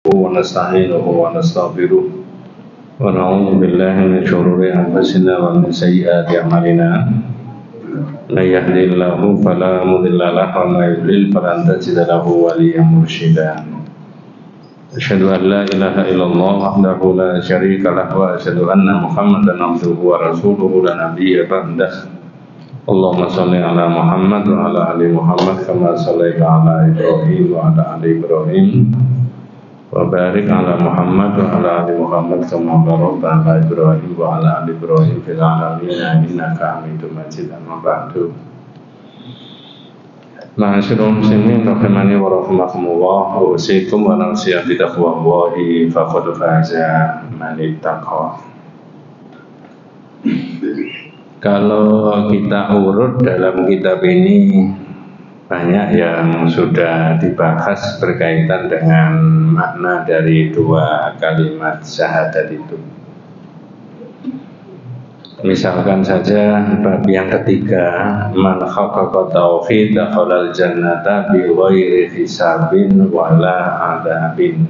ونستعينه ونستغفره ونعوذ بالله من شرور أنفسنا ومن سيئات أعمالنا من يهد الله فلا مضل له ومن يضلل فلن تجد له وليا مرشدا أشهد أن لا إله إلا الله وحده لا شريك له وأشهد أن محمدا عبده ورسوله لا نبي بعده اللهم صل على محمد وعلى آل محمد كما صليت على إبراهيم وعلى آل إبراهيم وبارك على محمد وعلى آل محمد كما باركت على إبراهيم وعلى آل إبراهيم في العالمين إنك حميد مجيد أما بعد Ma'asyiral muslimin rahimani wa rahimakumullah, usikum wa nafsiya bi taqwallahi faqad faza man ittaqa. Kalau kita urut dalam kitab ini banyak yang sudah dibahas berkaitan dengan makna dari dua kalimat syahadat itu. Misalkan saja bab yang ketiga, man haqqaqa tauhid dakhalal jannata bi ghairi hisabin wala adzabin.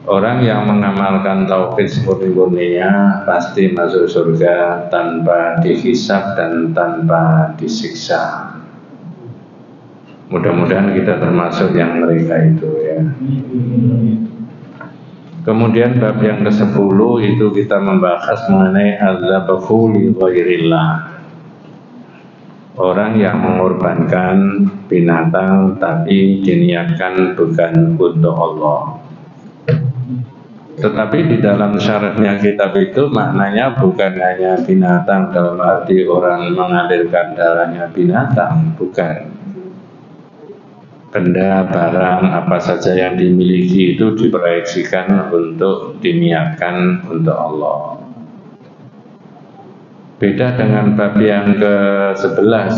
Orang yang mengamalkan tauhid semurni-murninya pasti masuk surga tanpa dihisab dan tanpa disiksa. Mudah-mudahan kita termasuk yang mereka itu ya. Kemudian bab yang ke-10 itu kita membahas mengenai azzabahu li ghairillah. Orang yang mengorbankan binatang tapi diniatkan bukan untuk Allah. Tetapi di dalam syarahnya kitab itu maknanya bukan hanya binatang dalam arti orang mengalirkan darahnya binatang, bukan. Benda, barang, apa saja yang dimiliki itu diproyeksikan untuk diniatkan untuk Allah. Beda dengan bab yang ke-11,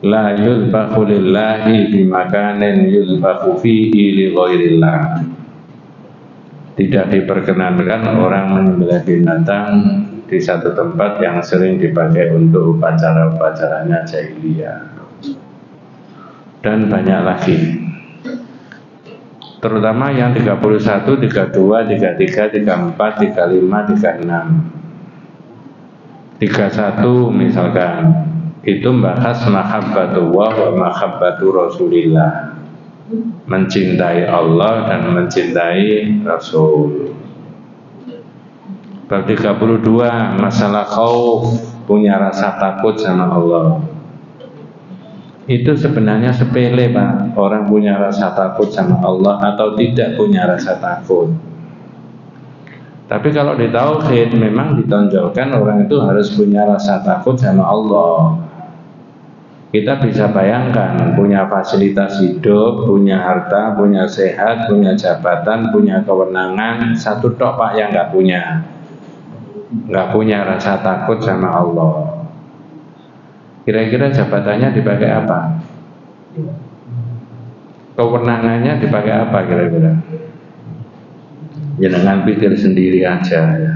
la yuzbahu lillahi bimakanin yuzbahu fihi li ghairillah. Tidak diperkenankan orang menyembelih binatang di satu tempat yang sering dipakai untuk upacara-upacaranya jahiliyah. Dan banyak lagi, terutama yang 31, 32, 33, 34, 35, 36, 31 misalkan itu membahas mahabbatullah wa mahabbatu rasulillah, mencintai Allah dan mencintai Rasul. Bab 32 masalah khauf, punya rasa takut sama Allah. Itu sebenarnya sepele Pak, orang punya rasa takut sama Allah atau tidak punya rasa takut. Tapi kalau di tauhid memang ditonjolkan orang itu harus punya rasa takut sama Allah. Kita bisa bayangkan punya fasilitas hidup, punya harta, punya sehat, punya jabatan, punya kewenangan, satu tok Pak yang nggak punya rasa takut sama Allah. Kira-kira jabatannya dipakai apa? Kewenangannya dipakai apa kira-kira? Jangan pikir sendiri aja ya.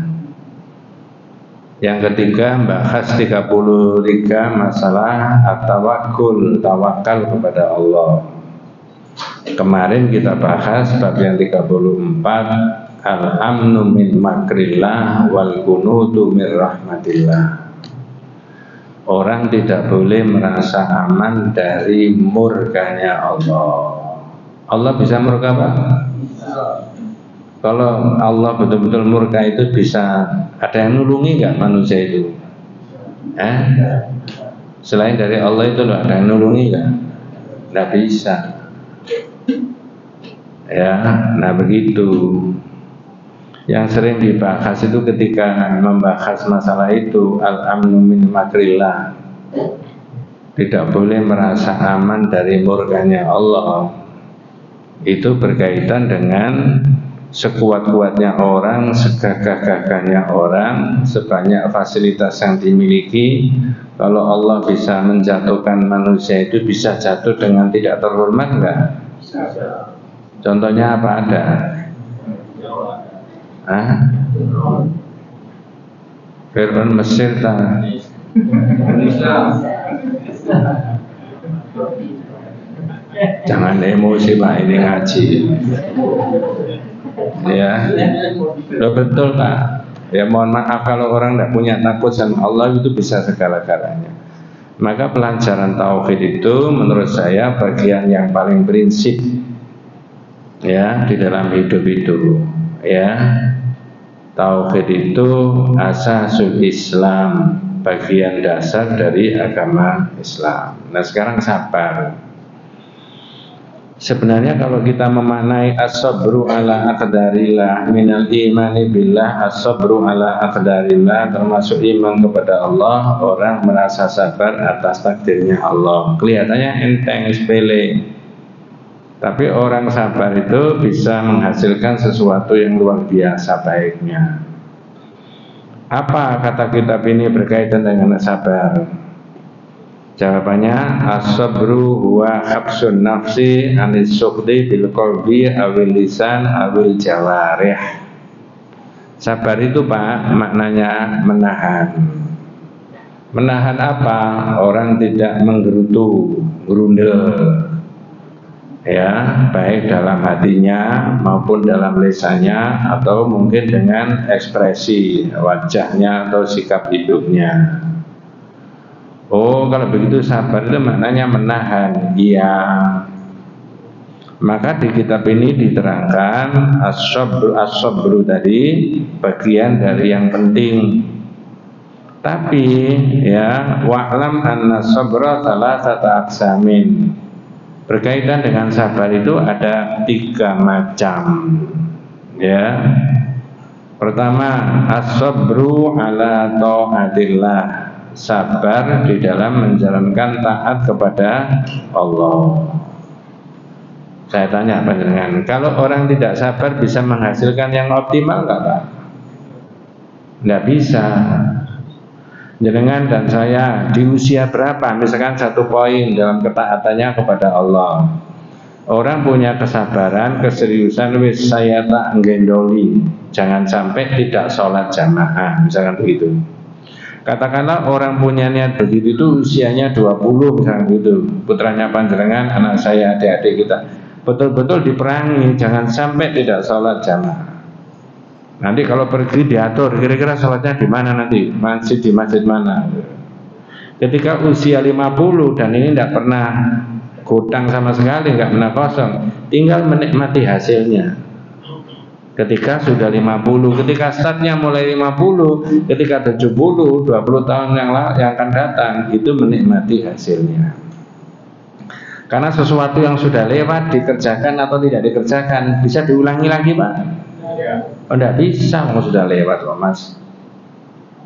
Yang ketiga bahas 33 masalah at-tawakkul, tawakal kepada Allah. Kemarin kita bahas bab yang 34 al-amnu min makrillah wal kunutu min rahmatillah. Orang tidak boleh merasa aman dari murkanya Allah. Allah bisa murka Pak? Kalau Allah betul-betul murka itu bisa ada yang nulungi nggak manusia itu? Selain dari Allah itu loh, ada yang nulungi nggak? Nggak bisa. Ya, nah begitu. Yang sering dibahas itu ketika membahas masalah itu al-amnu min makrillah, tidak boleh merasa aman dari murkanya Allah. Itu berkaitan dengan sekuat-kuatnya orang, segagah-gagahnya orang, sebanyak fasilitas yang dimiliki. Kalau Allah bisa menjatuhkan manusia itu bisa jatuh dengan tidak terhormat enggak? Contohnya apa ada? Fir'aun Mesir Jangan emosi Pak, ini ngaji. Ya, loh, betul Pak. Ya mohon maaf kalau orang tidak punya takut sama Allah itu bisa segala-galanya. Maka pelajaran tauhid itu menurut saya bagian yang paling prinsip ya di dalam hidup itu. Ya, tauhid itu asasul Islam, bagian dasar dari agama Islam. Nah sekarang sabar. Sebenarnya kalau kita memaknai as-sabru ala aqdarillah minal imani billah, as-sabru ala aqdarillah termasuk iman kepada Allah, orang merasa sabar atas takdirnya Allah. Kelihatannya enteng, sepele. Tapi orang sabar itu bisa menghasilkan sesuatu yang luar biasa baiknya. Apa kata kitab ini berkaitan dengan sabar? Jawabannya as-sabru huwa habsun nafsi anis sukhdi bil qalbi awil lisan awil jawarih. Sabar itu Pak maknanya menahan. Menahan apa? Orang tidak menggerutu, gerundel. Ya, baik dalam hatinya maupun dalam lisannya atau mungkin dengan ekspresi wajahnya atau sikap hidupnya. Oh, kalau begitu sabar itu maknanya menahan. Iya. Maka di kitab ini diterangkan as-sabru tadi bagian dari yang penting. Tapi ya wa'lam anna sabra thalathata aqsamin. Berkaitan dengan sabar itu ada 3 macam. Ya. Pertama, as-sabru ala taatillah. Sabar di dalam menjalankan taat kepada Allah. Saya tanya panjenengan, kalau orang tidak sabar bisa menghasilkan yang optimal enggak Pak? Enggak bisa. Jenengan dan saya di usia berapa, misalkan 1 poin dalam ketaatannya kepada Allah. Orang punya kesabaran, keseriusan, wis saya tak nggendoli, jangan sampai tidak sholat jamaah, misalkan begitu. Katakanlah orang punya niat begitu itu usianya 20 misalnya gitu, putranya panjenengan, anak saya, adik-adik kita, betul-betul diperangi, jangan sampai tidak sholat jamaah. Nanti kalau pergi diatur, kira-kira sholatnya di mana nanti, masjid di masjid mana. Ketika usia 50 dan ini tidak pernah hutang sama sekali, nggak pernah kosong, tinggal menikmati hasilnya. Ketika sudah 50, ketika startnya mulai 50, ketika 70, 20 tahun yang akan datang, itu menikmati hasilnya. Karena sesuatu yang sudah lewat dikerjakan atau tidak dikerjakan bisa diulangi lagi Pak? Oh, tidak bisa, sudah lewat loh Mas.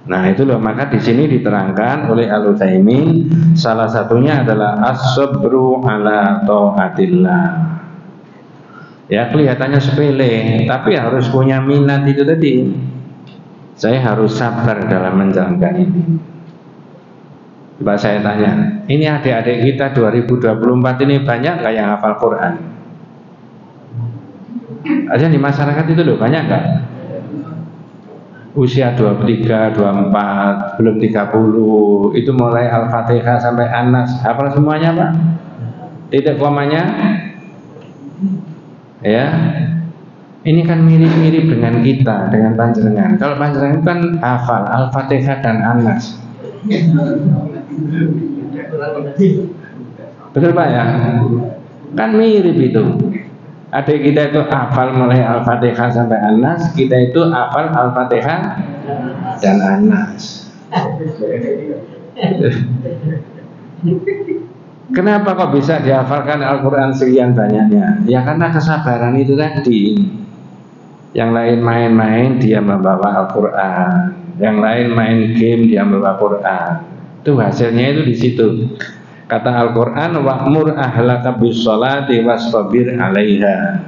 Nah itu loh, maka di sini diterangkan oleh Al-Utsaimin salah satunya adalah as-sabru ala taatillah. Ya kelihatannya sepele, tapi harus punya minat itu tadi. Saya harus sabar dalam menjalankan ini. Coba saya tanya, ini adik-adik kita 2024 ini banyak nggak yang hafal Quran? Aja di masyarakat itu loh, banyak nggak? Usia 23, 24, belum 30, itu mulai Al-Fatihah sampai An-Nas, hafal semuanya Pak? Titik komanya? Ya, ini kan mirip-mirip dengan kita, dengan panjenengan. Kalau panjenengan kan hafal Al-Fatihah dan An-Nas. Betul Pak ya? Kan mirip itu. Adik kita itu hafal mulai Al-Fatihah sampai An-Nas, kita itu hafal Al-Fatihah dan An-Nas. Kenapa kok bisa dihafalkan Al-Quran sekian banyaknya? Ya karena kesabaran itu tadi. Yang lain main-main, dia membawa Al-Quran. Yang lain main game, dia membawa Quran. Itu hasilnya itu di situ. Kata Al-Quran, wa'mur ahlaka bis-sholati wastabir 'alaiha.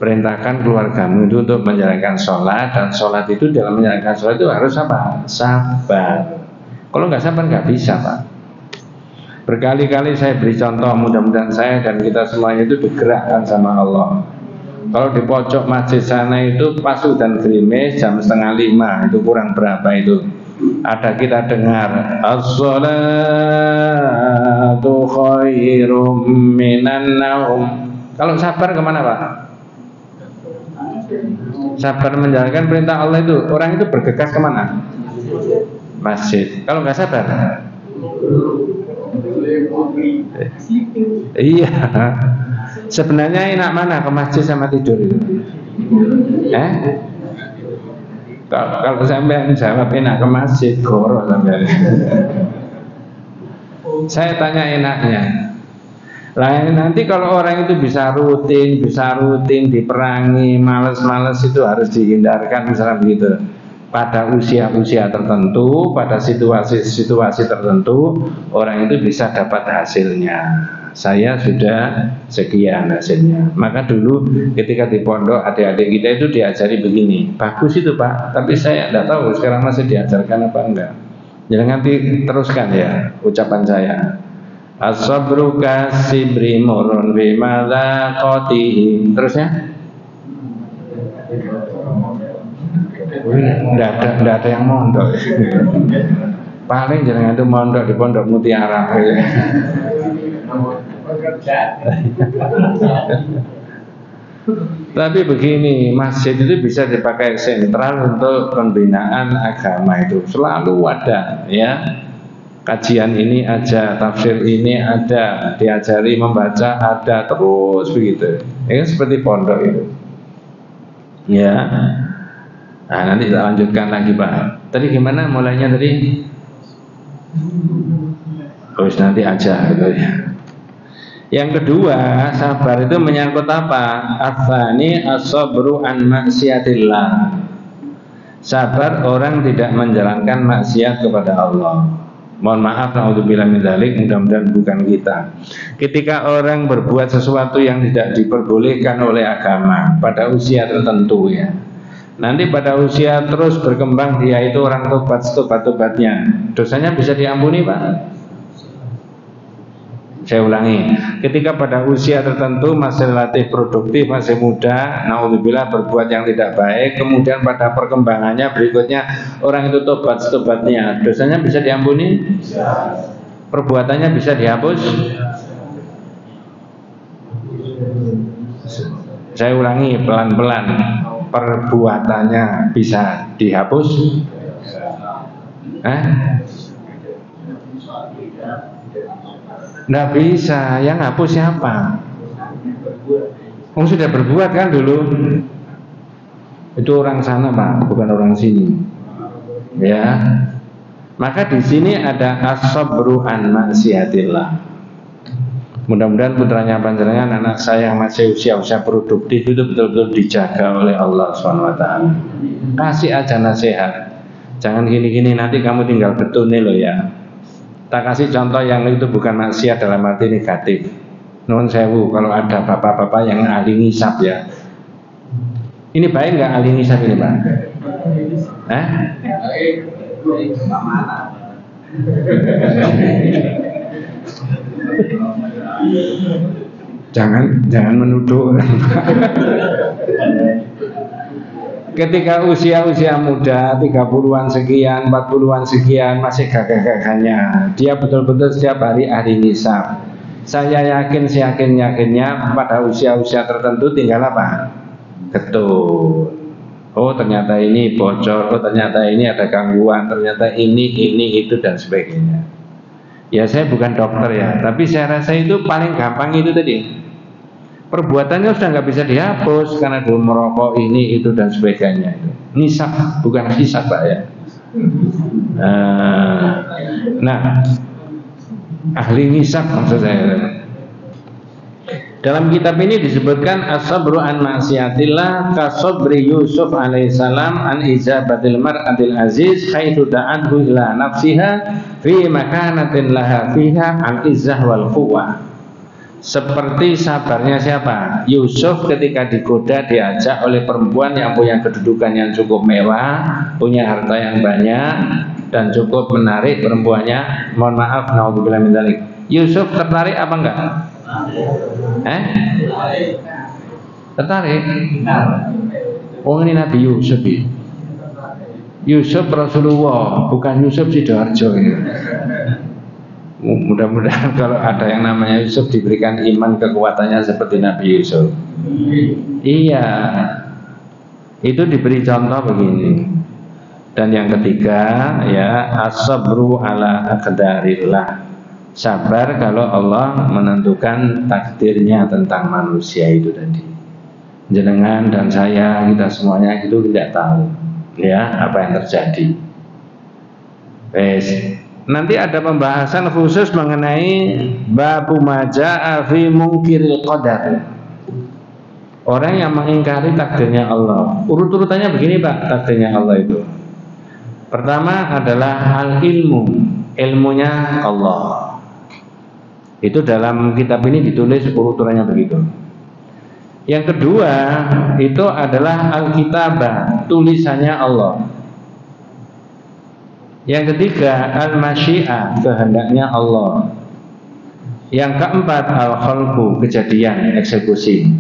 Perintahkan keluargamu itu untuk menjalankan sholat, dan sholat itu dalam menjalankan sholat itu harus apa? Sabar. Kalau nggak sabar nggak bisa Pak. Berkali-kali saya beri contoh, mudah-mudahan saya dan kita semuanya itu digerakkan sama Allah. Kalau di pojok masjid sana itu pas udan gerimis jam 4:30, itu kurang berapa itu? ada kita dengar as-salatu khairum minan naum. Kalau sabar kemana Pak? Sabar menjalankan perintah Allah itu, orang itu bergegas kemana? Masjid. Kalau nggak sabar? Iya. Sebenarnya enak mana, ke masjid sama tidur itu? Kalau sampai jawab enak ke masjid, goro sampai. Saya tanya enaknya. Lah nanti kalau orang itu bisa rutin diperangi, males-males itu harus dihindarkan misalnya begitu. Pada usia-usia tertentu, pada situasi-situasi tertentu, orang itu bisa dapat hasilnya. Saya sudah sekian hasilnya. Maka dulu ketika di pondok adik-adik kita itu diajari begini. Bagus itu Pak, tapi saya tidak tahu sekarang masih diajarkan apa enggak. Jadi nanti teruskan ya ucapan saya. As-sabru kasibri murun bimala qatihi. Terusnya Nggak ada yang mondok. Paling jangan itu mondok di Pondok Mutiara. Tapi begini, masjid itu bisa dipakai sentral untuk pembinaan agama itu. Selalu ada ya. Kajian ini aja, tafsir ini ada, diajari membaca ada, terus begitu. Ini seperti pondok itu. Ya. Nah, nanti kita lanjutkan lagi Pak. Tadi gimana mulainya tadi? Terus nanti aja gitu ya. Yang kedua, sabar itu menyangkut apa? Atsani as-sabru an maksiatillah. Sabar orang tidak menjalankan maksiat kepada Allah. Mohon maaf, naudzubillah min dzalik, mudah-mudahan bukan kita. Ketika orang berbuat sesuatu yang tidak diperbolehkan oleh agama pada usia tertentu ya. Nanti pada usia terus berkembang dia itu orang tobat-tobatnya, dosanya bisa diampuni Pak. Saya ulangi, ketika pada usia tertentu masih relatif produktif, masih muda, naudzubillah berbuat yang tidak baik, kemudian pada perkembangannya berikutnya orang itu tobat-tobatnya, dosanya bisa diampuni? Perbuatannya bisa dihapus? Saya ulangi pelan-pelan. Perbuatannya bisa dihapus? Nggak bisa, yang hapus siapa? Sudah berbuat kan dulu. Itu orang sana Pak, bukan orang sini. Ya. Maka di sini ada as-sabru an maksiatillah. Mudah-mudahan putranya panjenengan, anak saya yang masih usia-usia produktif itu betul-betul dijaga oleh Allah SWT. Kasih aja nasihat. Jangan gini-gini, nanti kamu tinggal betulnya loh ya. Tak kasih contoh yang itu bukan maksiat dalam arti negatif. Nuwun sewu, kalau ada bapak-bapak yang ahli ngisap ya. Ini baik nggak ahli ngisap ini Pak? Jangan menuduh. Ketika usia-usia muda 30-an sekian, 40-an sekian masih gagah-gagahnya, dia betul-betul setiap hari ahli ngisap. Saya yakin seyakin-yakinnya pada usia-usia tertentu tinggal apa? Getun. Oh ternyata ini bocor, oh ternyata ini ada gangguan, ternyata ini itu dan sebagainya. Ya saya bukan dokter ya, tapi saya rasa itu paling gampang itu tadi. Perbuatannya sudah nggak bisa dihapus karena dulu merokok ini itu dan sebagainya. Nisab bukan hisab Pak ya. Nah, ahli nisab maksud saya. Dalam kitab ini disebutkan as-sabru an maksiatillah kasabri Yusuf alaihissalam an ijabatil mar'atil aziz haitsu da'anhu ila nafsiha fi makanatin laha fiha an izzah wal quwwah. Seperti sabarnya siapa? Yusuf ketika digoda diajak oleh perempuan yang punya kedudukan yang cukup mewah, punya harta yang banyak dan cukup menarik perempuannya. Mohon maaf, naudzubillah min dzalik. Yusuf tertarik apa enggak? Tertarik? Oh ini Nabi Yusuf. Yusuf Rasulullah, bukan Yusuf Sidoarjo ya. Mudah-mudahan kalau ada yang namanya Yusuf diberikan iman kekuatannya seperti Nabi Yusuf. Iya, itu diberi contoh begini. Dan yang ketiga ya, as-sabru ala aqdarillah, sabar kalau Allah menentukan takdirnya tentang manusia itu tadi. Jenengan dan saya, kita semuanya itu tidak tahu ya apa yang terjadi. Nanti ada pembahasan khusus mengenai babu maja'a fi munkiril qadar. Orang yang mengingkari takdirnya Allah. Urut-urutannya begini Pak, takdirnya Allah itu. Pertama adalah al-ilmu, ilmunya Allah. Itu dalam kitab ini ditulis urutannya begitu. Yang kedua itu adalah al-kitabah, tulisannya Allah. Yang ketiga al-masyiah, kehendaknya Allah. Yang keempat al-khalqu, kejadian, eksekusi.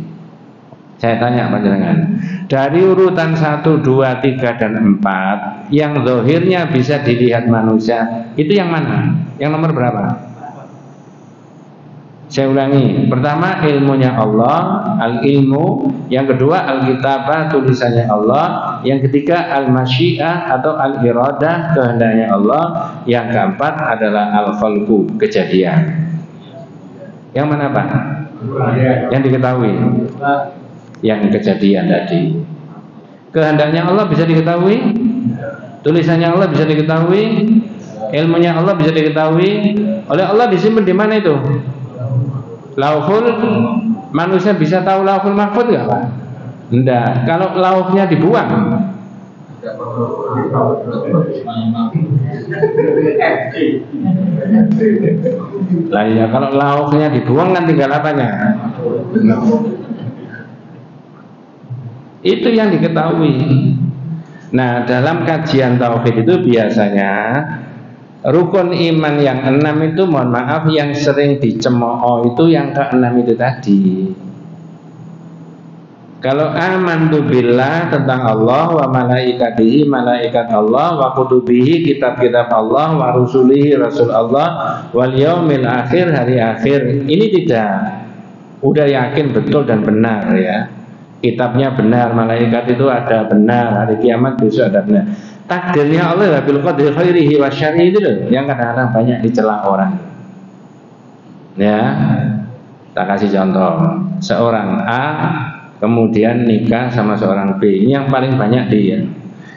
Saya tanya panjenengan, dari urutan 1, 2, 3, dan 4 yang zahirnya bisa dilihat manusia, itu yang mana? Yang nomor berapa? Saya ulangi, pertama ilmunya Allah, al-ilmu. Yang kedua al-kitabah, tulisannya Allah. Yang ketiga al-masyiah atau al-iradah, kehendaknya Allah. Yang keempat adalah al-khalqu, kejadian. Yang mana Pak? Yang diketahui? Yang kejadian tadi. Kehendaknya Allah bisa diketahui, tulisannya Allah bisa diketahui, ilmunya Allah bisa diketahui. Oleh Allah disimpan di mana itu? Lauhul, manusia bisa tahu lauhul mahfuz nggak Pak? Enggak. Kalau lauhnya dibuang, lah ya kalau lauhnya dibuang kan tinggal apanya? Itu yang diketahui. Nah, dalam kajian tauhid itu biasanya rukun iman yang 6 itu, mohon maaf, yang sering dicemooh itu yang ke-6 itu tadi. Kalau amantu billah, tentang Allah, wa malaikatihi, malaikat Allah, wa kutubihi, kitab-kitab Allah, wa rusulihi, rasul Allah, wal yaumil akhir, hari akhir, ini tidak. Udah yakin betul dan benar ya. Kitabnya benar, malaikat itu ada benar, hari kiamat besok ada benar. Takdirnya Allah bil qadri khairihi wa syarrihi itu loh, yang kadang-kadang banyak dicela orang. Ya, tak kasih contoh. Seorang A kemudian nikah sama seorang B, ini yang paling banyak dia.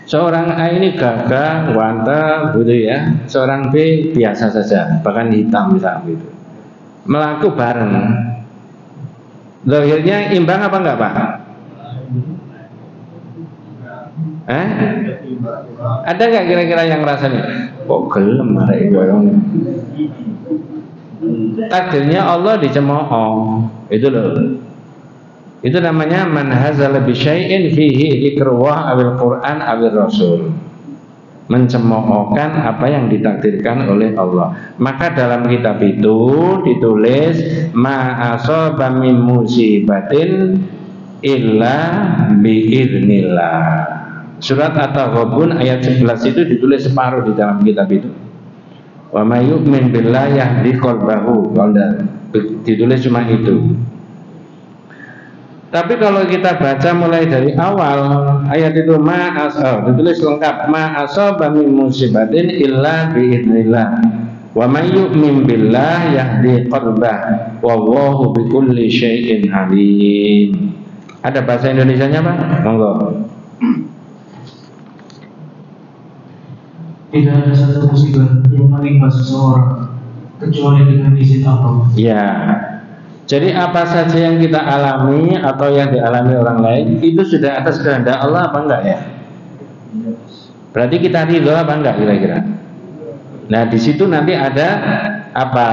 Seorang A ini gagah, ganteng, gitu ya. Seorang B biasa saja, bahkan hitam misalnya gitu. Melaku bareng. Zahirnya imbang apa enggak Pak? Ada nggak kira-kira yang rasanya kok gelem arek goyong? Takdirnya Allah dicemooh, itu loh. Itu namanya man hazala bi syai'in fihi dzikrullah awil Qur'an awil Rasul. Mencemoohkan apa yang ditakdirkan oleh Allah. Maka dalam kitab itu ditulis ma asaba min musibatin illa biiznillah. Surat At-Taghabun ayat 11 itu ditulis separuh di dalam kitab itu. Wa may yu'min billahi yahdi qalbahu. Ditulis cuma itu. Tapi kalau kita baca mulai dari awal ayat itu ditulis lengkap ma asaba min musibatin illa biiznillah. Wa may yu'min billahi yahdi qalbahu. Wallahu bikulli syai'in alim. Ada bahasa Indonesianya Pak? Monggo. Tidak ada satu musibah yang menimpa seseorang kecuali dengan izin Allah. Ya. Jadi apa saja yang kita alami atau yang dialami orang lain itu sudah atas kehendak Allah apa enggak ya? Berarti kita ridho apa enggak kira-kira? Nah di situ nanti ada apa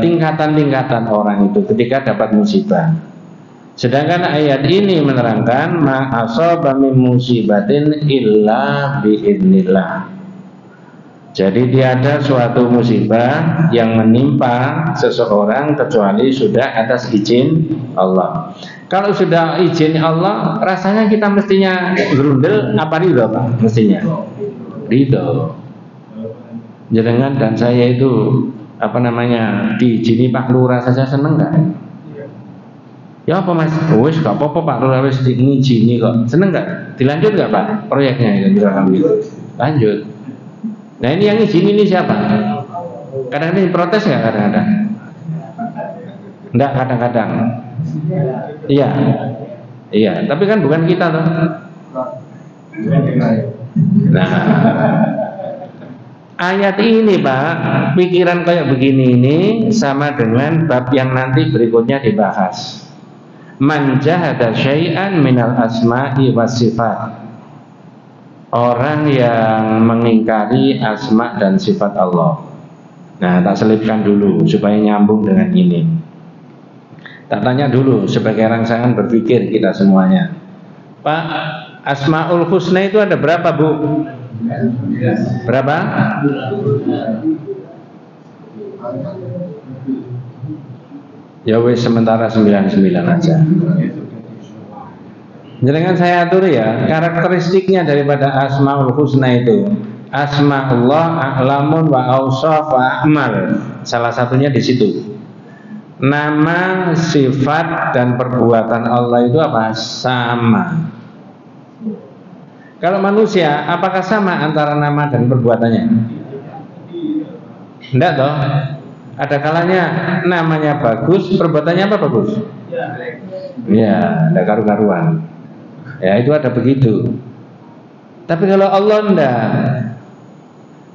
tingkatan-tingkatan orang itu ketika dapat musibah. Sedangkan ayat ini menerangkan ma asaba min musibatin illa biidznillah. Jadi tiada suatu musibah yang menimpa seseorang kecuali sudah atas izin Allah. Kalau sudah izin Allah, rasanya kita mestinya gerundel apa ridho Pak? Mestinya ridho. Jenengan dan saya itu diizini Pak Lurah saja seneng nggak? Ya apa Mas? Wis gak apa-apa Pak Lurah wis diizini kok. Seneng nggak? Dilanjut nggak Pak proyeknya itu misalkan gitu? Lanjut. Nah ini yang izin ini siapa? Kadang-kadang protes nggak kadang-kadang? Enggak kadang-kadang. Iya, iya. Tapi kan bukan kita toh. Nah, ayat ini Pak, pikiran kayak begini ini sama dengan bab yang nanti berikutnya dibahas. Man jahada syai'an minal asma'i was sifat. Orang yang mengingkari asma dan sifat Allah. Nah, tak selipkan dulu supaya nyambung dengan ini. Tak tanya dulu sebagai rangsangan berpikir kita semuanya. Pak, Asmaul Husna itu ada berapa Bu? Berapa? Ya wes sementara 99 aja. Jangan saya atur ya, karakteristiknya daripada Asmaul Husna itu Asma Allah a'lamun wa awsaf wa a'mal. Salah satunya di situ. Nama, sifat dan perbuatan Allah itu apa? Sama. Kalau manusia, apakah sama antara nama dan perbuatannya? Enggak toh? Ada kalanya namanya bagus, perbuatannya apa bagus? Ya, ada karu-karuan. Ya itu ada begitu. Tapi kalau Allah enggak.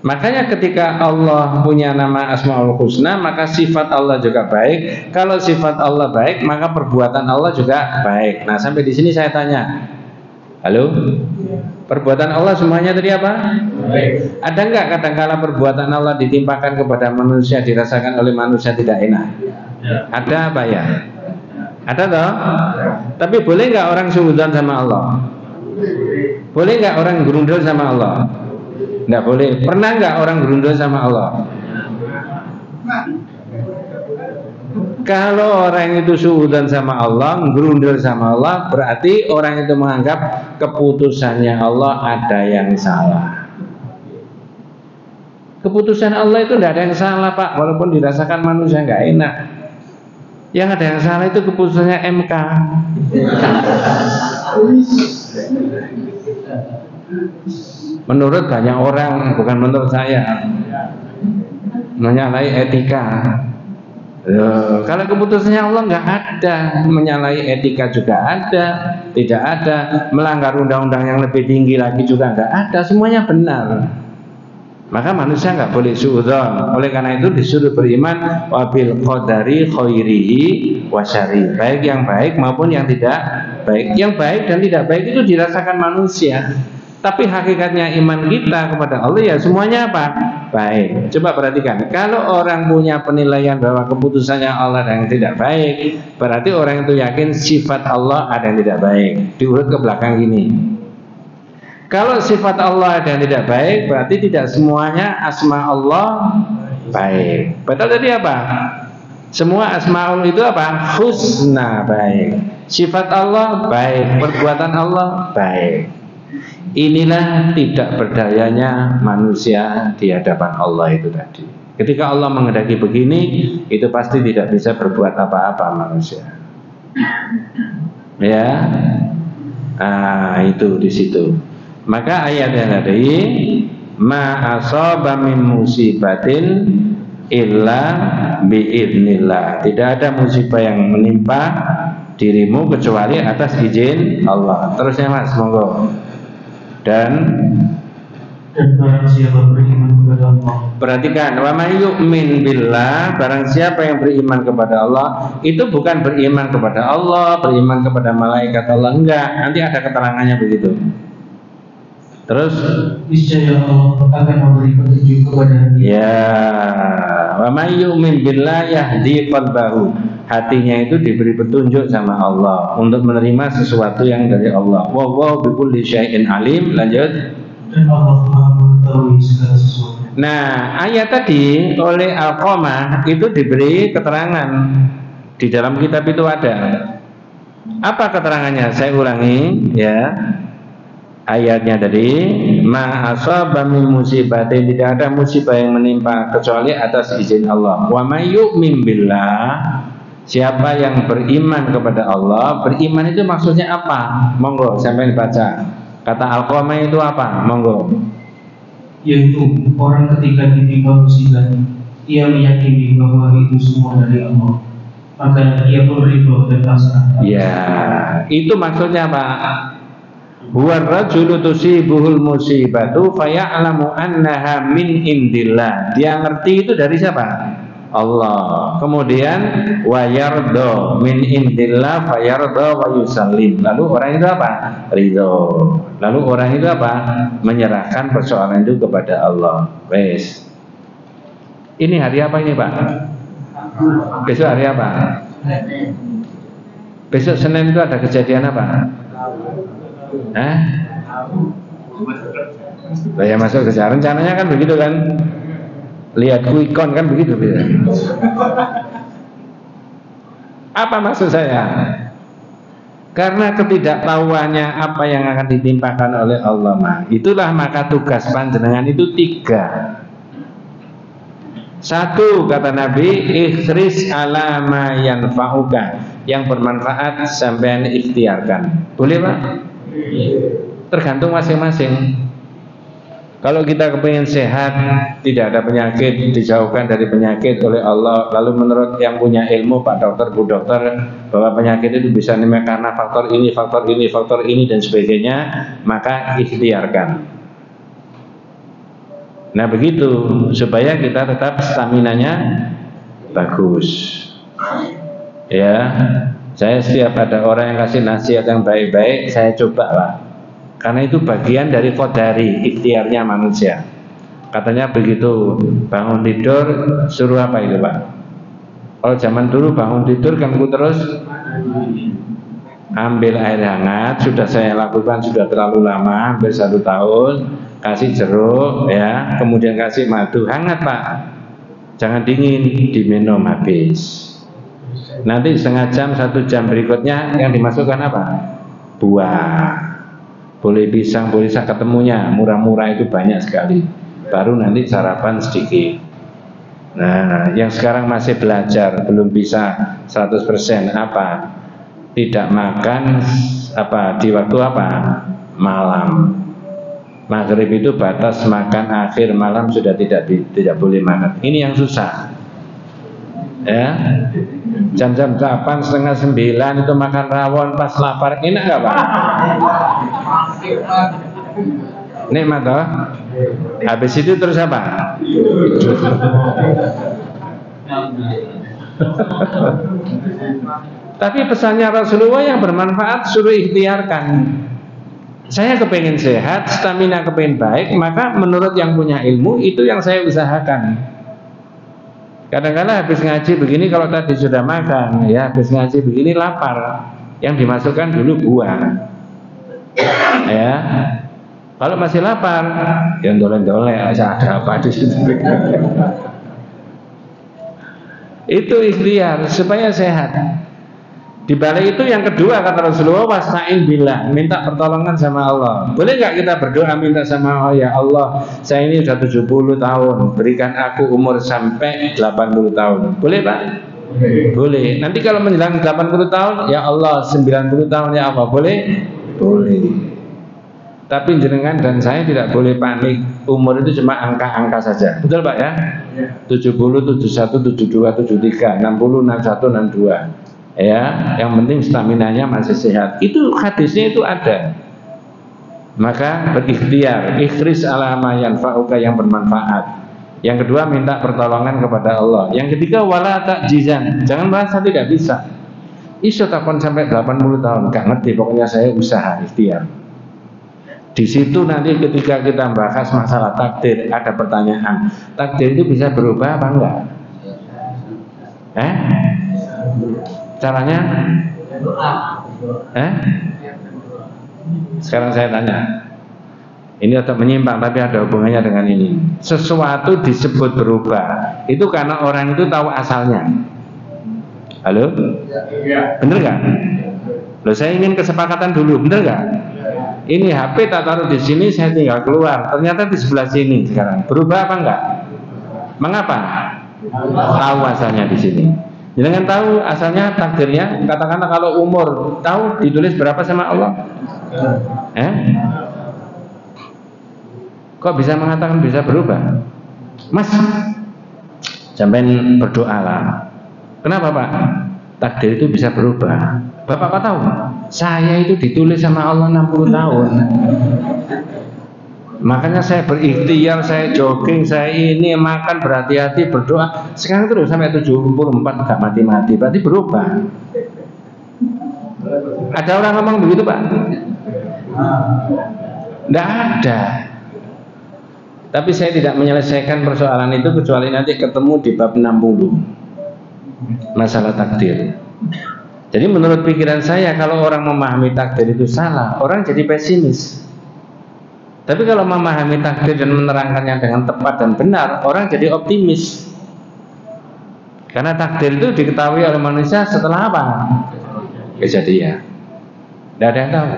Makanya ketika Allah punya nama Asmaul Husna, maka sifat Allah juga baik. Kalau sifat Allah baik, maka perbuatan Allah juga baik. Nah sampai di sini saya tanya, halo, perbuatan Allah semuanya tadi apa? Baik. Ada enggak kadang-kala perbuatan Allah ditimpakan kepada manusia dirasakan oleh manusia tidak enak? Ya. Ada apa ya? Ada toh? Tapi boleh nggak orang suudzon sama Allah? Boleh nggak orang gerundel sama Allah? Nggak boleh. Pernah nggak orang gerundel sama Allah? Kalau orang itu suudzon sama Allah, gerundel sama Allah, berarti orang itu menganggap keputusannya Allah ada yang salah. Keputusan Allah itu tidak ada yang salah Pak, walaupun dirasakan manusia nggak enak. Yang ada yang salah itu keputusannya MK. Menurut banyak orang, bukan menurut saya, menyalahi etika. Kalau keputusannya Allah nggak ada, menyalahi etika juga ada, tidak ada, melanggar undang-undang yang lebih tinggi lagi juga nggak ada, semuanya benar. Maka manusia nggak boleh suudzon. Oleh karena itu disuruh beriman wabil qadari khairihi wa syarri. Baik yang baik maupun yang tidak baik. Yang baik dan tidak baik itu dirasakan manusia. Tapi hakikatnya iman kita kepada Allah ya semuanya apa? Baik. Coba perhatikan. Kalau orang punya penilaian bahwa keputusannya Allah ada yang tidak baik, berarti orang itu yakin sifat Allah ada yang tidak baik. Diurut ke belakang gini. Kalau sifat Allah ada yang tidak baik, berarti tidak semuanya asma Allah baik. Betul tadi apa? Semua asmaul itu apa? Husna baik. Sifat Allah baik, perbuatan Allah baik. Inilah tidak berdayanya manusia di hadapan Allah itu tadi. Ketika Allah menghendaki begini, itu pasti tidak bisa berbuat apa-apa manusia. Ya, itu di situ. Maka ayatnya tadi ma asaba min musibatin illa biidznillah. Tidak ada musibah yang menimpa dirimu kecuali atas izin Allah. Terusnya Mas, monggo. Dan barang siapa beriman kepada Allah. Perhatikan, wa may yu'min billah, barang siapa yang beriman kepada Allah, itu bukan beriman kepada Allah, beriman kepada malaikat Allah, enggak. Nanti ada keterangannya begitu. Terus niscaya Allah akan memberi petunjuk kepada dia. Ya, wa may yu'min billah yahdi qalbahu. Hatinya itu diberi petunjuk sama Allah untuk menerima sesuatu yang dari Allah. Wa huwa bikulli syai'in alim. Lanjut. Dan Allah Maha mengetahui segala sesuatu. Nah, ayat tadi oleh Alqamah itu diberi keterangan di dalam kitab itu ada. Apa keterangannya? Saya ulangi ya. Ayatnya tadi, ma asaba min musibatin, tidak ada musibah yang menimpa kecuali atas izin Allah. Wa may yu'min billah, siapa yang beriman kepada Allah, beriman itu maksudnya apa? Monggo sampai baca. Kata Alqamah itu apa? Monggo. Yaitu orang ketika ditimpa musibah, ia meyakini bahwa itu semua dari Allah, maka ia pun ridho dan pasrah. Ya, itu maksudnya apa? Huwa rajulu tusibuhul musibatu faya'lamu annaha min indillah. Dia ngerti itu dari siapa? Allah. Kemudian wa yardo min indillah fayardo wa yusallim. Lalu orang itu apa? Ridho. Lalu orang itu apa? Menyerahkan persoalan itu kepada Allah. Wes. Ini hari apa ini, Pak? Besok hari apa? Besok Senin itu ada kejadian apa? Ya masuk ke sana, rencananya kan begitu kan? Lihat kuikon kan begitu. Apa maksud saya? Karena ketidaktahuannya apa yang akan ditimpakan oleh Allah, itulah maka tugas panjenengan itu 3. 1, kata Nabi, ikhris ala ma yanfa'uka, yang bermanfaat sampean ikhtiarkan. Boleh Pak? Tergantung masing-masing. Kalau kita kepingin sehat, tidak ada penyakit, dijauhkan dari penyakit oleh Allah, lalu menurut yang punya ilmu, Pak Dokter, Bu Dokter, bahwa penyakit itu bisa nimeh karena faktor ini, dan sebagainya, maka ikhtiarkan. Nah begitu, supaya kita tetap staminanya bagus. Ya, saya setiap ada orang yang kasih nasihat yang baik-baik, saya coba Pak. Karena itu bagian dari qadari, ikhtiarnya manusia. Katanya begitu, bangun tidur, suruh apa itu Pak? Kalau zaman dulu bangun tidur kan terus ambil air hangat, sudah saya lakukan sudah terlalu lama, hampir 1 tahun. Kasih jeruk ya, kemudian kasih madu hangat Pak. Jangan dingin, diminum habis. Nanti setengah jam, 1 jam berikutnya yang dimasukkan apa? Buah. Boleh pisang, boleh ketemunya murah-murah itu banyak sekali. Baru nanti sarapan sedikit. Nah, yang sekarang masih belajar belum bisa 100% apa? Tidak makan apa di waktu apa? Malam. Maghrib itu batas makan, akhir malam sudah tidak boleh makan. Ini yang susah. Ya. Jam-jam 8, setengah 9 itu makan rawon pas lapar, enak nggak Pak? Nikmat toh? Habis itu terus apa? Tapi pesannya Rasulullah yang bermanfaat suruh ikhtiarkan. Saya kepengen sehat, stamina kepengen baik, maka menurut yang punya ilmu itu yang saya usahakan. Kadang-kadang habis ngaji begini, kalau tadi sudah makan, ya habis ngaji begini lapar, yang dimasukkan dulu buah. Ya, kalau masih lapar, ya doleh-doleh aja ada apa di situ. Itu ikhtiar supaya sehat. Di balik itu yang kedua kata Rasulullah, wasta'in billah, minta pertolongan sama Allah. Boleh nggak kita berdoa minta sama Allah, ya Allah, saya ini sudah 70 tahun, berikan aku umur sampai 80 tahun. Boleh Pak? Boleh. Nanti kalau menjelang 80 tahun, ya Allah 90 tahun ya Allah, boleh? Boleh. Tapi jenengan dan saya tidak boleh panik. Umur itu cuma angka-angka saja. Betul Pak ya? 70, 71, 72, 73, 60, 61, 62. Ya, yang penting staminanya masih sehat. Itu hadisnya itu ada. Maka berikhtiar, ikhris ala ma yanfa'uka, yang bermanfaat. Yang kedua minta pertolongan kepada Allah. Yang ketiga wala ta'jizan, jangan merasa tidak bisa. Iso takon sampai 80 tahun, gak ngerti, pokoknya saya usaha ikhtiar. Di situ nanti ketika kita bahas masalah takdir, ada pertanyaan, takdir itu bisa berubah apa enggak? Caranya? Sekarang saya tanya, Ini tetap menyimpang tapi ada hubungannya dengan ini. Sesuatu disebut berubah itu karena orang itu tahu asalnya. Halo? Ya. Bener nggak? Loh, saya ingin kesepakatan dulu, bener nggak? Ini HP tak taruh di sini, saya tinggal keluar. Ternyata di sebelah sini sekarang. Berubah apa enggak? Mengapa? Tahu asalnya di sini. Jangan tahu asalnya takdirnya. Katakanlah kalau umur tahu ditulis berapa sama Allah? Kok bisa mengatakan bisa berubah? Mas, sampai berdoalah. Kenapa Pak? Takdir itu bisa berubah. Bapak kok tahu? Saya itu ditulis sama Allah 60 tahun. Makanya saya berikhtiar, saya jogging, saya ini makan berhati-hati, berdoa. Sekarang terus sampai 74 gak mati-mati, berarti berubah. Ada orang ngomong begitu Pak? Tidak ada. Tapi saya tidak menyelesaikan persoalan itu kecuali nanti ketemu di bab 60, masalah takdir. Jadi menurut pikiran saya, kalau orang memahami takdir itu salah, orang jadi pesimis. Tapi kalau memahami takdir dan menerangkannya dengan tepat dan benar, orang jadi optimis. Karena takdir itu diketahui oleh manusia setelah apa? Kejadian. Tidak ada yang tahu.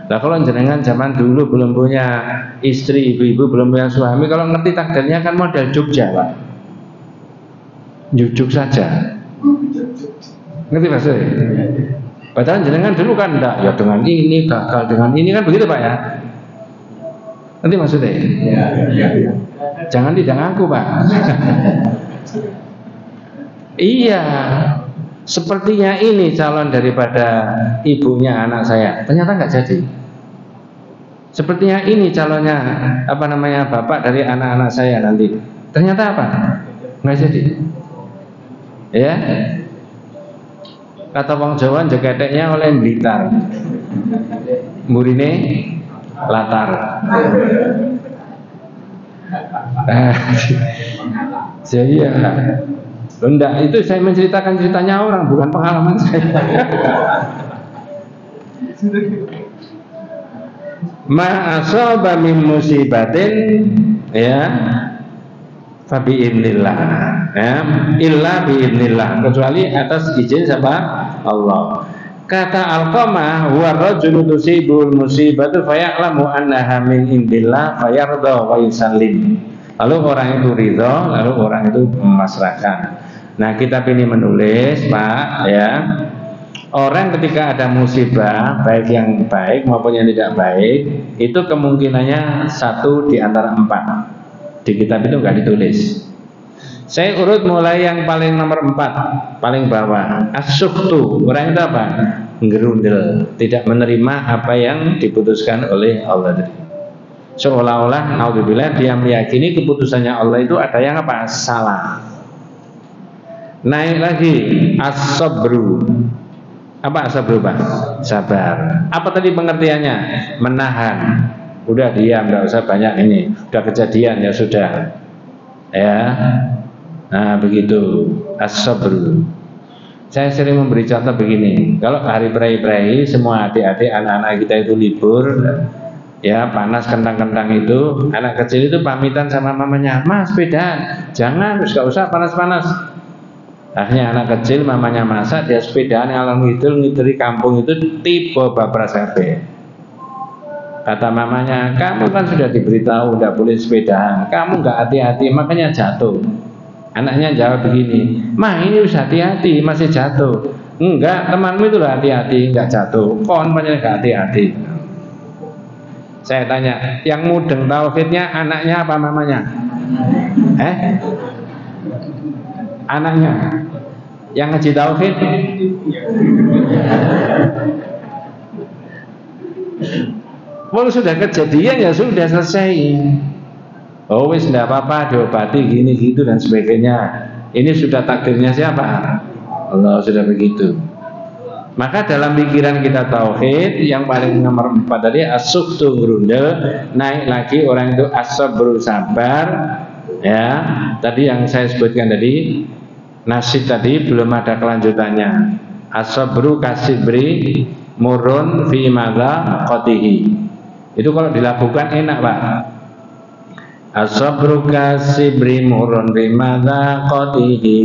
Nah, kalau jenengan zaman dulu belum punya istri, ibu-ibu belum punya suami, kalau ngerti takdirnya kan model Jogja Pak. Jujuk saja. Ngerti maksudnya? Padahal jenengan dulu kan enggak, ya dengan ini gagal, dengan ini kan begitu Pak ya. Ngerti maksudnya? Ya. Jangan tidak ngaku Pak. Iya. Sepertinya ini calon daripada ibunya anak saya, ternyata nggak jadi. Sepertinya ini calonnya bapak dari anak-anak saya nanti, ternyata apa? Nggak jadi. Ya, kata wong Jawa jegeteknya oleh Blitar, murine latar. Jadi ya, enggak, itu saya menceritakan ceritanya orang, bukan pengalaman saya. Ma asaba min musibatin ya fabi idznillah ya, illa bi idznillah, kecuali atas izin siapa? Allah. Kata Alqamah, wa rajulu tusibul musibatu faya'lamu annaha min indillah fayarda wa yusallim. Lalu orang itu ridho, lalu orang itu memasrahkan. Nah, kitab ini menulis Pak ya, orang ketika ada musibah, baik yang baik maupun yang tidak baik, itu kemungkinannya 1 di antara 4. Di kitab itu nggak ditulis. Saya urut mulai yang paling nomor 4, paling bawah. As-sukhtu, orang itu apa? Ngerundel, tidak menerima apa yang diputuskan oleh Allah. Seolah-olah, naudzubillah, dia meyakini keputusannya Allah itu ada yang apa? Salah. Naik lagi, as-sabru. Apa as-sabru Pak? Sabar. Apa tadi pengertiannya? Menahan. Udah diam, nggak usah banyak ini. Udah kejadian ya sudah. Ya. Nah begitu. As-sabru. Saya sering memberi contoh begini. Kalau hari prei-prei, semua adik-adik, anak-anak kita itu libur. Ya panas kentang-kentang itu. Anak kecil itu pamitan sama mamanya. Mas sepedaan. Jangan, nggak usah panas-panas. Akhirnya anak kecil mamanya masak, dia sepedaan ngalor ngidul ngiduri kampung itu, tiba babras kabeh. Kata mamanya, kamu kan sudah diberitahu tidak boleh sepedaan, kamu nggak hati-hati makanya jatuh. Anaknya jawab begini, mah ini harus hati-hati masih jatuh. Enggak, temanmu itu lah hati-hati nggak jatuh, kon banyak nggak hati-hati. Saya tanya, yang mudeng tauhidnya anaknya apa mamanya? Anaknya yang ngaji tauhid. Kalau sudah kejadian ya sudah selesai. Oh wis tidak apa-apa, diobati gini gitu dan sebagainya. Ini sudah takdirnya siapa? Allah, sudah begitu. Maka dalam pikiran kita tauhid yang paling nomor 4 tadi as-sukhtu ngerundel, naik lagi orang itu as-sabru sabar. Ya, tadi yang saya sebutkan tadi nasib tadi belum ada kelanjutannya. As-sabru kasibri murun fi madza qatihi. Itu kalau dilakukan enak, Pak. As-sabru kasibri murun fi madza qatihi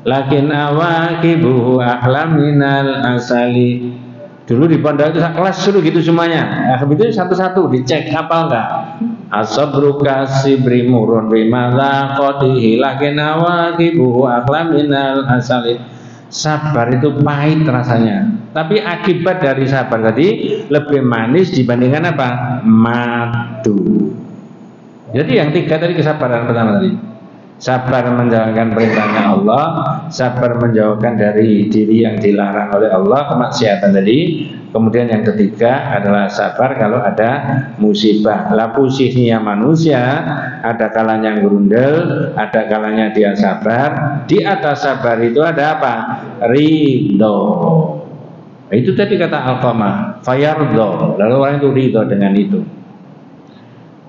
lakin awaqibuhu ahla minal asali. Dulu di pondok itu kelas suruh gitu semuanya. Itu satu-satu dicek hafal enggak. As-sabru kasibri murun fi madza qatihi lakin awaqibuhu ahla minal asali. Sabar itu pahit rasanya, tapi akibat dari sabar tadi lebih manis dibandingkan apa? Madu. Jadi yang tiga tadi kesabaran pertama tadi. Sabar menjalankan perintahnya Allah, sabar menjauhkan dari diri yang dilarang oleh Allah, kemaksiatan tadi. Kemudian yang ketiga adalah sabar kalau ada musibah. Lah posisinya manusia, ada kalanya grundel, ada kalanya dia sabar. Di atas sabar itu ada apa? Ridho. Itu tadi kata Alqamah, fayardho. Lalu orang itu ridho dengan itu.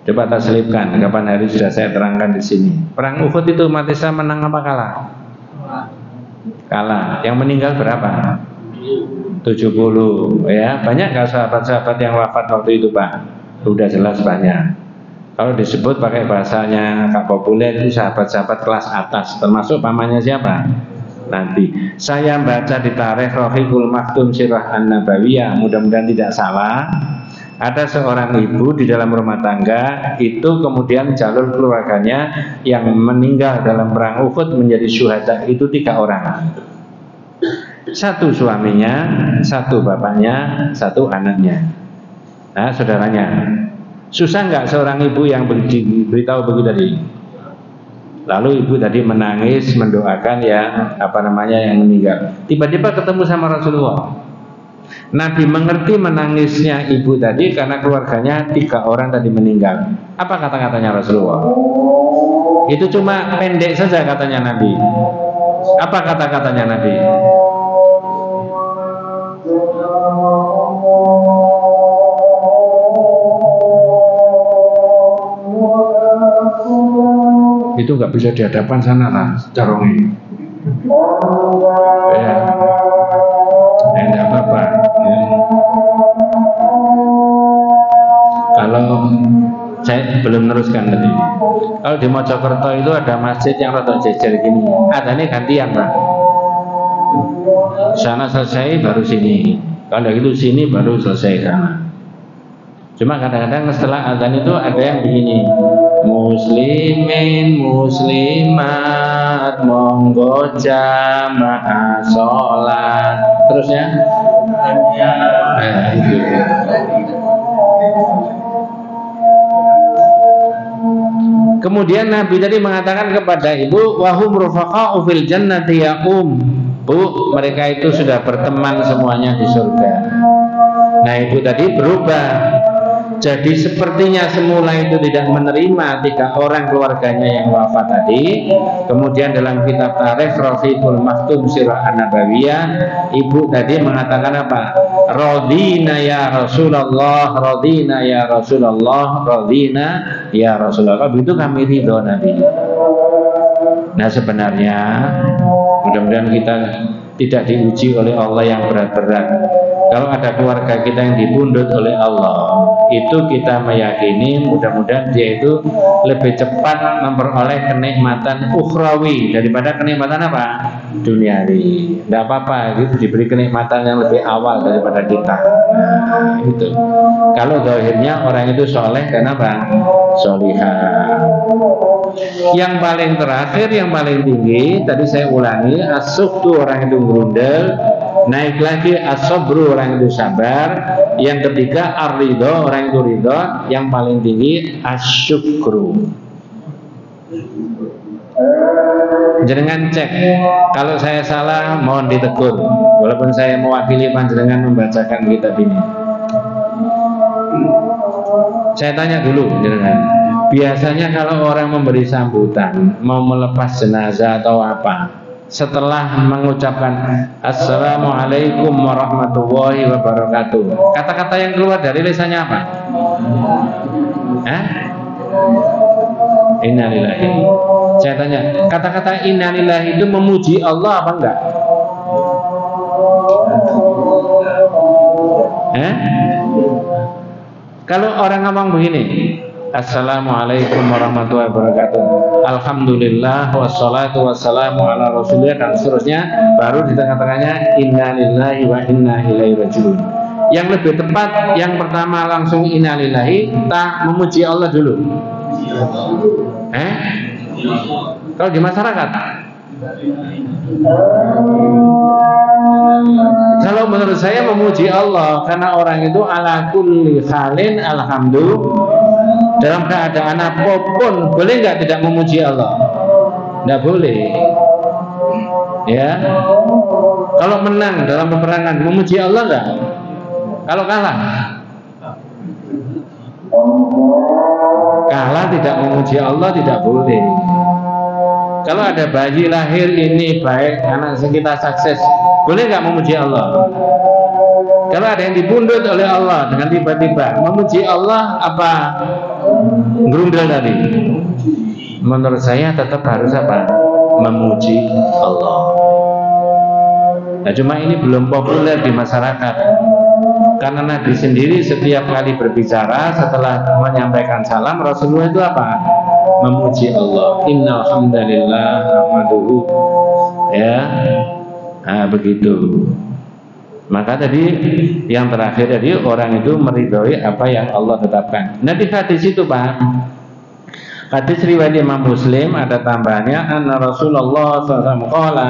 Coba tak selipkan, kapan hari sudah saya terangkan di sini. Perang Uhud itu umat Islam menang apa kalah? Kalah. Yang meninggal berapa? 70. Ya, banyak nggak sahabat-sahabat yang wafat waktu itu, Pak? Sudah jelas banyak. Kalau disebut pakai bahasanya Kak populer itu sahabat-sahabat kelas atas, termasuk pamannya siapa? Nanti saya baca di Tarikh Rahiqul Maktum Sirah An-Nabawiyah, mudah-mudahan tidak salah. Ada seorang ibu di dalam rumah tangga itu kemudian jalur keluarganya yang meninggal dalam perang Uhud menjadi syuhada itu 3 orang. 1 suaminya, 1 bapaknya, 1 anaknya. Nah, saudaranya. Susah nggak seorang ibu yang beritahu begitu tadi? Lalu ibu tadi menangis mendoakan yang yang meninggal. Tiba-tiba ketemu sama Rasulullah. Nabi mengerti menangisnya ibu tadi karena keluarganya 3 orang tadi meninggal. Apa kata-katanya Rasulullah? Itu cuma pendek saja katanya Nabi. Apa kata-katanya Nabi? Itu nggak bisa di hadapan sana lah, carongi. Ya, enggak apa-apa. Ya. Kalau saya belum meneruskan tadi. Kalau di Mojokerto itu ada masjid yang rada jejer gini. Adanya gantian, Pak. Sana selesai baru sini. Kalau gitu sini baru selesai sana. Cuma kadang-kadang setelah azan itu ada yang begini. Muslimin muslimat monggo jamaah sholat. Terusnya itu. Kemudian Nabi tadi mengatakan kepada ibu, wahum rufaqa'u fil jannati yaqum. Bu, mereka itu sudah berteman semuanya di surga. Nah, ibu tadi berubah. Jadi sepertinya semula itu tidak menerima 3 orang keluarganya yang wafat tadi. Kemudian dalam kitab Tarikh Rahiqul Maktum Sirah An-Nabawiyah, ibu tadi mengatakan apa? Radina ya Rasulullah, radina ya Rasulullah, radina ya Rasulullah. Begitu kami ridho Nabi. Nah, sebenarnya mudah-mudahan kita tidak diuji oleh Allah yang berat-berat. Kalau ada keluarga kita yang dipundhut oleh Allah, itu kita meyakini mudah-mudahan dia itu lebih cepat memperoleh kenikmatan ukhrawi daripada kenikmatan apa? Duniawi. Tidak apa-apa, itu diberi kenikmatan yang lebih awal daripada kita. Nah, itu. Kalau zahirnya orang itu soleh dan apa? Solihah. Yang paling terakhir, yang paling tinggi, tadi saya ulangi, as-sukhtu orang itu grundel, naik lagi as-sabru orang itu sabar, yang ketiga ar-ridho orang itu ridho, yang paling tinggi as-syukru. Jenengan cek, kalau saya salah mohon ditegur, walaupun saya mewakili panjenengan membacakan kitab ini. Saya tanya dulu jenengan. Biasanya kalau orang memberi sambutan, mau melepas jenazah atau apa, setelah mengucapkan Assalamualaikum warahmatullahi wabarakatuh, kata-kata yang keluar dari lisannya apa? Innalillahi. Saya tanya, kata-kata innalillahi itu memuji Allah apa enggak? Kalau orang ngomong begini, Assalamualaikum warahmatullahi wabarakatuh, Alhamdulillah wassalatu wassalamu ala rasulillah dan seterusnya, baru di tengah-tengahnya inna lillahi wa inna ilaihi rajiun. Yang lebih tepat yang pertama langsung inna lillahi, tak memuji Allah dulu. Kalau di masyarakat, kalau menurut saya memuji Allah, karena orang itu ala kulli halin alhamdulillah. Dalam keadaan apapun, boleh nggak tidak memuji Allah? Nggak boleh. Ya. Kalau menang dalam peperangan, memuji Allah nggak? Kalau kalah tidak memuji Allah, tidak boleh. Kalau ada bayi lahir ini baik, anak kita sukses, boleh nggak memuji Allah? Kalau ada yang dipundut oleh Allah dengan tiba-tiba, memuji Allah apa gerundel tadi? Menurut saya tetap harus apa? Memuji Allah. Nah, cuma ini belum populer di masyarakat. Karena Nabi sendiri setiap kali berbicara setelah menyampaikan salam, Rasulullah itu apa? Memuji Allah. Innal hamdalillah nahmaduhu. Ya. Nah, begitu. Maka tadi yang terakhir tadi orang itu meridhoi apa yang Allah tetapkan. Nah di hadis itu Pak, hadis riwayat Imam Muslim ada tambahannya anna Rasulullah SAW qala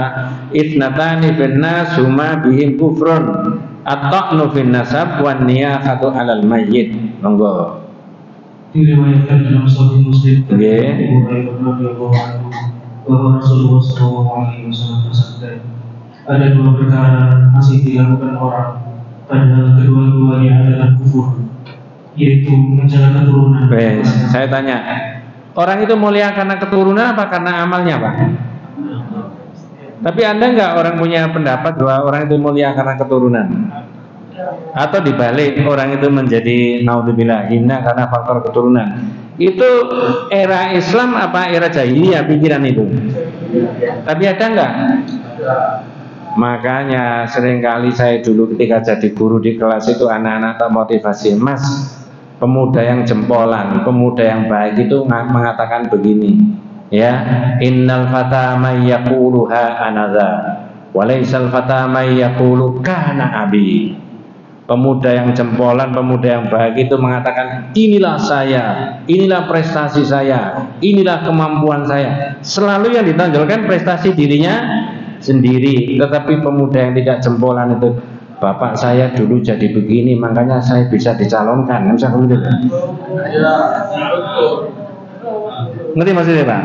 itnatani bin nas huma bihim kufrun at-ta'nu fin nasab wan niyahatu 'alal mayyit. Monggo. Diriwayatkan dalam Sahih Muslim Nggih. Bahwa Rasulullah SAW bersabda, ada dua perkara masih dilakukan orang, padahal kedua-duanya adalah kufur, yaitu mencela keturunan. Saya tanya, orang itu mulia karena keturunan apa karena amalnya Pak? Tapi Anda enggak orang punya pendapat bahwa orang itu mulia karena keturunan? Atau dibalik orang itu menjadi naudzubillah hina karena faktor keturunan? Itu era Islam apa era jahiliyah pikiran itu? Tapi ada enggak? Makanya seringkali saya dulu ketika jadi guru di kelas itu anak-anak termotivasi, Mas, pemuda yang jempolan, pemuda yang baik itu mengatakan begini, ya, innal fata may yaquluha anadha walaisal fata may yaqulu kana abi. Pemuda yang jempolan, pemuda yang baik itu mengatakan inilah saya, inilah prestasi saya, inilah kemampuan saya. Selalu yang ditonjolkan prestasi dirinya sendiri. Tetapi pemuda yang tidak jempolan itu, bapak saya dulu jadi begini makanya saya bisa dicalonkan. Bisa begitu? Ngerti maksudnya Pak?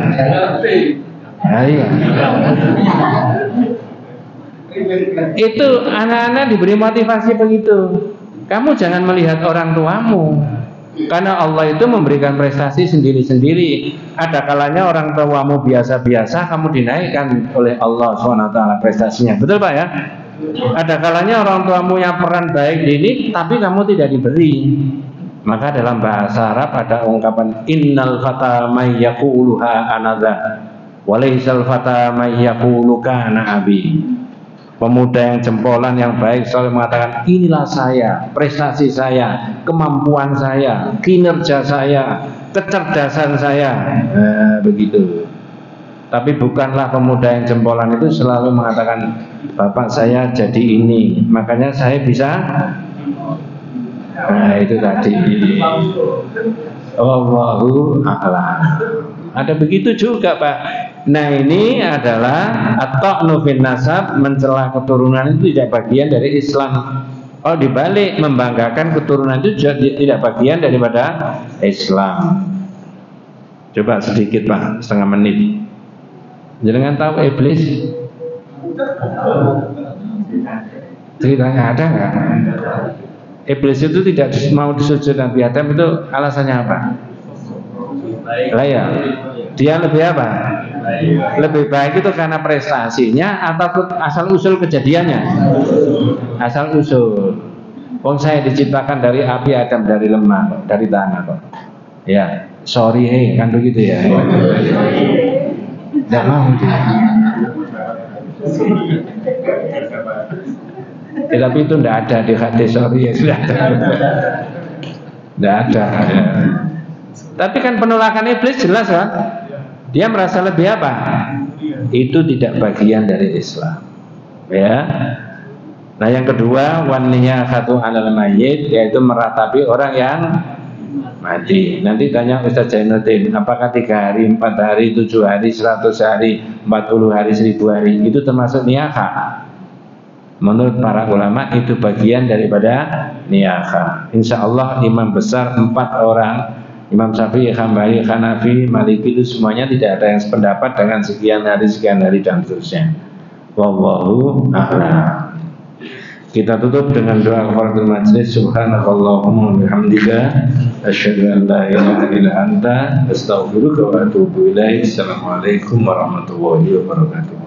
Iya. Itu anak-anak diberi motivasi begitu. Kamu jangan melihat orang tuamu, karena Allah itu memberikan prestasi sendiri-sendiri. Ada kalanya orang tuamu biasa-biasa, kamu dinaikkan oleh Allah SWT prestasinya. Betul Pak ya? Ada kalanya orang tuamu yang peran baik ini, tapi kamu tidak diberi. Maka dalam bahasa Arab ada ungkapan innal fata may yaquluha anadha walaisal fata may yaqulu kana abi. Pemuda yang jempolan yang baik selalu mengatakan inilah saya, prestasi saya, kemampuan saya, kinerja saya, kecerdasan saya, begitu. Tapi bukanlah pemuda yang jempolan itu selalu mengatakan bapak saya jadi ini, makanya saya bisa. Nah itu tadi. Allahu a'lam. Ada begitu juga Pak. Nah ini adalah at-ta'nu fin nasab, mencela keturunan itu tidak bagian dari Islam. Oh dibalik, membanggakan keturunan itu tidak bagian daripada Islam. Coba sedikit Pak, setengah menit. Jangan tahu iblis? Ceritanya ada nggak? Iblis itu tidak mau disujud Nabi Adam, itu alasannya apa? Layak. Dia lebih apa? Lebih baik itu karena prestasinya atau asal usul kejadiannya? Asal usul. Wong saya diciptakan dari api, Adam dari lemah, dari tanah kok. Ya, sorry kan begitu ya. Tidak mau dia. Tapi itu tidak ada di hadis, sorry ya sudah ada. Tidak ada ya. Tapi kan penolakan iblis jelas kan? Dia merasa lebih apa? Itu tidak bagian dari Islam ya. Nah yang kedua, wanniya satu alal mayyit, yaitu meratapi orang yang mati. Nanti tanya Ustaz Zainuddin, apakah 3 hari, 4 hari, 7 hari, 100 hari, 40 hari, 1000 hari itu termasuk niyakah? Menurut para ulama itu bagian daripada niyakah. Insya Allah imam besar 4 orang, Imam Syafi'i, Hambali, Hanafi, Maliki, itu semuanya tidak ada yang sependapat dengan sekian hari dan seterusnya. Wallahu a'lam. Kita tutup dengan doa kafaratul majlis. Subhanakallahumma wa bihamdika asyhadu an la ilaha illa anta astaghfiruka wa atubu ilaik. Assalamualaikum warahmatullahi wabarakatuh.